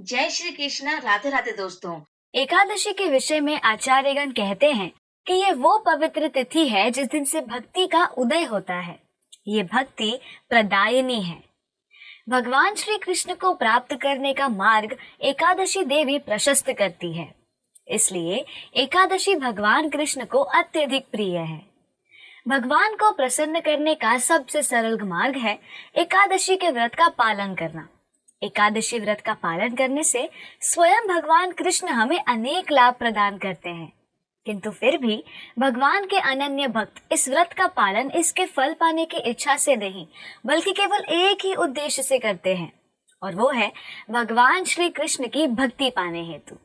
जय श्री कृष्णा। राधे राधे दोस्तों। एकादशी के विषय में आचार्यगण कहते हैं कि ये वो पवित्र तिथि है जिस दिन से भक्ति का उदय होता है। ये भक्ति प्रदायिनी है। भगवान श्री कृष्ण को प्राप्त करने का मार्ग एकादशी देवी प्रशस्त करती है। इसलिए एकादशी भगवान कृष्ण को अत्यधिक प्रिय है। भगवान को प्रसन्न करने का सबसे सरल मार्ग है एकादशी के व्रत का पालन करना। एकादशी व्रत का पालन करने से स्वयं भगवान कृष्ण हमें अनेक लाभ प्रदान करते हैं, किंतु फिर भी भगवान के अनन्य भक्त इस व्रत का पालन इसके फल पाने की इच्छा से नहीं, बल्कि केवल एक ही उद्देश्य से करते हैं, और वो है भगवान श्री कृष्ण की भक्ति पाने हेतु।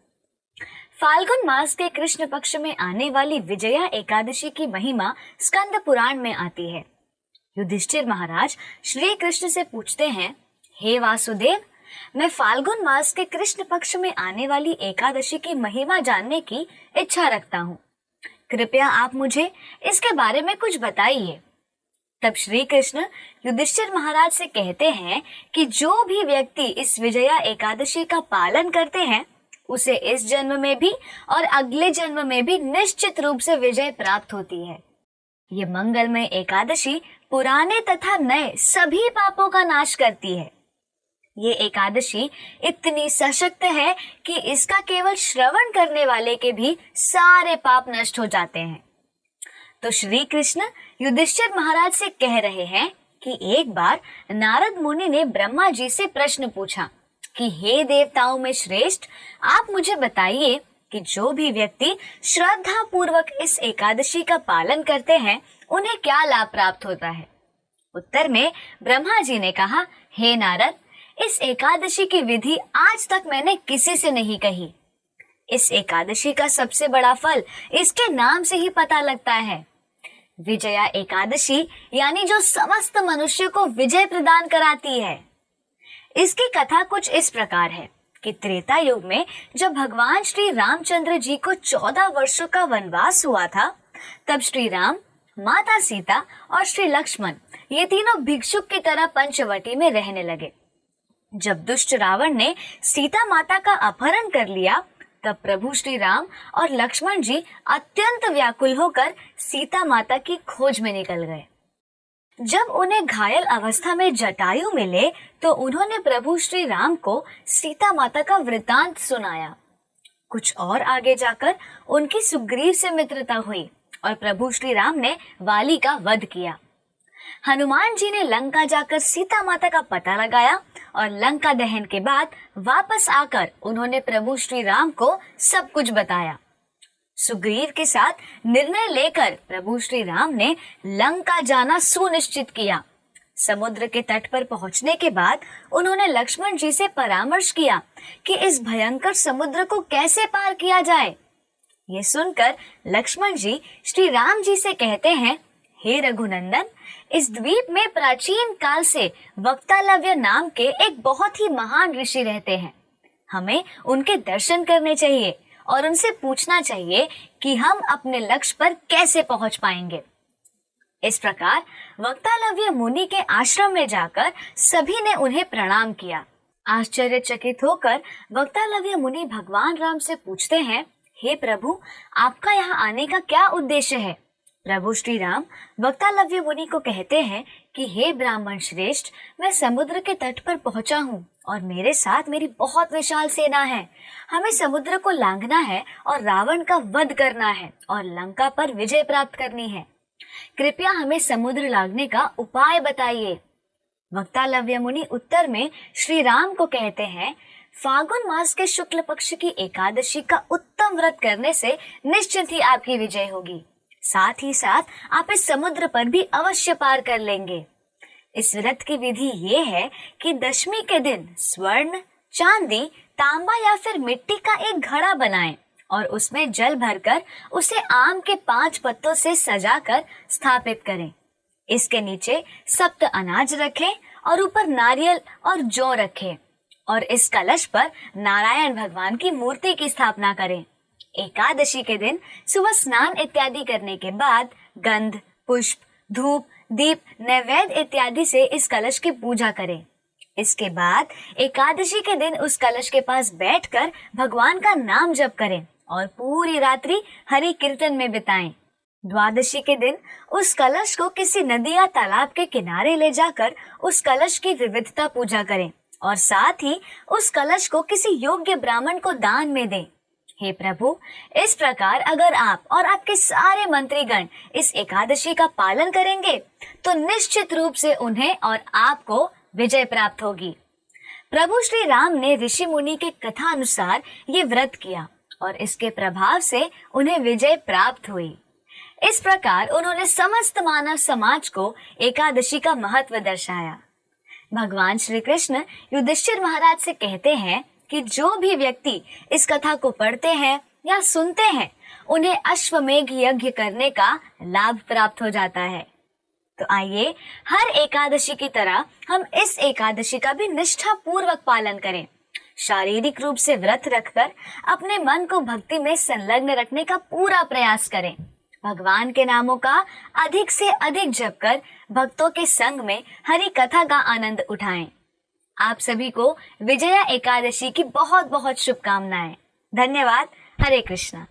फाल्गुन मास के कृष्ण पक्ष में आने वाली विजया एकादशी की महिमा स्कंद पुराण में आती है। युधिष्ठिर महाराज श्री कृष्ण से पूछते हैं, हे वासुदेव, मैं फाल्गुन मास के कृष्ण पक्ष में आने वाली एकादशी की महिमा जानने की इच्छा रखता हूँ। कृपया आप मुझे इसके बारे में कुछ बताइए। तब श्री कृष्ण युधिष्ठिर महाराज से कहते हैं कि जो भी व्यक्ति इस विजया एकादशी का पालन करते हैं उसे इस जन्म में भी और अगले जन्म में भी निश्चित रूप से विजय प्राप्त होती है। ये मंगलमय एकादशी पुराने तथा नए सभी पापों का नाश करती है। ये एकादशी इतनी सशक्त है कि इसका केवल श्रवण करने वाले के भी सारे पाप नष्ट हो जाते हैं। तो श्री कृष्ण युधिष्ठिर महाराज से कह रहे हैं कि एक बार नारद मुनि ने ब्रह्मा जी से प्रश्न पूछा कि हे देवताओं में श्रेष्ठ, आप मुझे बताइए कि जो भी व्यक्ति श्रद्धा पूर्वक इस एकादशी का पालन करते हैं उन्हें क्या लाभ प्राप्त होता है। उत्तर में ब्रह्मा जी ने कहा, हे नारद, इस एकादशी की विधि आज तक मैंने किसी से नहीं कही। इस एकादशी का सबसे बड़ा फल इसके नाम से ही पता लगता है। विजया एकादशी यानी जो समस्त मनुष्य को विजय प्रदान कराती है। इसकी कथा कुछ इस प्रकार है कि त्रेता युग में जब भगवान श्री रामचंद्र जी को 14 वर्षों का वनवास हुआ था, तब श्री राम, माता सीता और श्री लक्ष्मण ये तीनों भिक्षुक की तरह पंचवटी में रहने लगे। जब दुष्ट रावण ने सीता माता का अपहरण कर लिया, तब प्रभु श्री राम और लक्ष्मण जी अत्यंत व्याकुल होकर सीता माता की खोज में निकल गए। जब उन्हें घायल अवस्था में जटायु मिले तो उन्होंने प्रभु श्री राम को सीता माता का वृतांत सुनाया। कुछ और आगे जाकर उनकी सुग्रीव से मित्रता हुई और प्रभु श्री राम ने वाली का वध किया। हनुमान जी ने लंका जाकर सीता माता का पता लगाया और लंका दहन के बाद वापस आकर उन्होंने प्रभु श्री राम को सब कुछ बताया। सुग्रीव के साथ निर्णय लेकर प्रभु श्री राम ने लंका जाना सुनिश्चित किया। समुद्र के तट पर पहुंचने के बाद उन्होंने लक्ष्मण जी से परामर्श किया कि इस भयंकर समुद्र को कैसे पार किया जाए। ये सुनकर लक्ष्मण जी श्री राम जी से कहते हैं, हे रघुनंदन, इस द्वीप में प्राचीन काल से वक्तालव्य नाम के एक बहुत ही महान ऋषि रहते हैं। हमें उनके दर्शन करने चाहिए और उनसे पूछना चाहिए कि हम अपने लक्ष्य पर कैसे पहुंच पाएंगे। इस प्रकार वक्तालव्य मुनि के आश्रम में जाकर सभी ने उन्हें प्रणाम किया। आश्चर्यचकित होकर वक्तालव्य मुनि भगवान राम से पूछते हैं, हे प्रभु, आपका यहाँ आने का क्या उद्देश्य है। प्रभु श्री राम वक्तालव्य मुनि को कहते हैं कि हे ब्राह्मण श्रेष्ठ, मैं समुद्र के तट पर पहुंचा हूँ और मेरे साथ मेरी बहुत विशाल सेना है। हमें समुद्र को लांघना है और रावण का वध करना है और लंका पर विजय प्राप्त करनी है। कृपया हमें समुद्र लांघने का उपाय बताइए। वक्तालव्य मुनि उत्तर में श्री राम को कहते हैं, फाल्गुन मास के शुक्ल पक्ष की एकादशी का उत्तम व्रत करने से निश्चित ही आपकी विजय होगी। साथ ही साथ आप इस समुद्र पर भी अवश्य पार कर लेंगे। इस व्रत की विधि ये है कि दशमी के दिन स्वर्ण, चांदी, तांबा या फिर मिट्टी का एक घड़ा बनाएं और उसमें जल भरकर उसे आम के 5 पत्तों से सजाकर स्थापित करें। इसके नीचे सप्त अनाज रखें और ऊपर नारियल और जौ रखें और इस कलश पर नारायण भगवान की मूर्ति की स्थापना करें। एकादशी के दिन सुबह स्नान इत्यादि करने के बाद गंध, पुष्प, धूप, दीप, नैवेद्य इत्यादि से इस कलश की पूजा करें। इसके बाद एकादशी के दिन उस कलश के पास बैठकर भगवान का नाम जप करें और पूरी रात्रि हरि कीर्तन में बिताएं। द्वादशी के दिन उस कलश को किसी नदी या तालाब के किनारे ले जाकर उस कलश की विविधता पूजा करें और साथ ही उस कलश को किसी योग्य ब्राह्मण को दान में दें। हे प्रभु, इस प्रकार अगर आप और आपके सारे मंत्रीगण इस एकादशी का पालन करेंगे तो निश्चित रूप से उन्हें और आपको विजय प्राप्त होगी। प्रभु श्री राम ने ऋषि मुनि के कथा अनुसार ये व्रत किया और इसके प्रभाव से उन्हें विजय प्राप्त हुई। इस प्रकार उन्होंने समस्त मानव समाज को एकादशी का महत्व दर्शाया। भगवान श्री कृष्ण युधिष्ठिर महाराज से कहते हैं कि जो भी व्यक्ति इस कथा को पढ़ते हैं या सुनते हैं उन्हें अश्वमेघ यज्ञ करने का लाभ प्राप्त हो जाता है। तो आइए हर एकादशी की तरह हम इस एकादशी का भी निष्ठा पूर्वक पालन करें। शारीरिक रूप से व्रत रखकर अपने मन को भक्ति में संलग्न रखने का पूरा प्रयास करें। भगवान के नामों का अधिक से अधिक जप कर भक्तों के संग में हरि कथा का आनंद उठाएं। आप सभी को विजया एकादशी की बहुत बहुत शुभकामनाएं। धन्यवाद। हरे कृष्णा।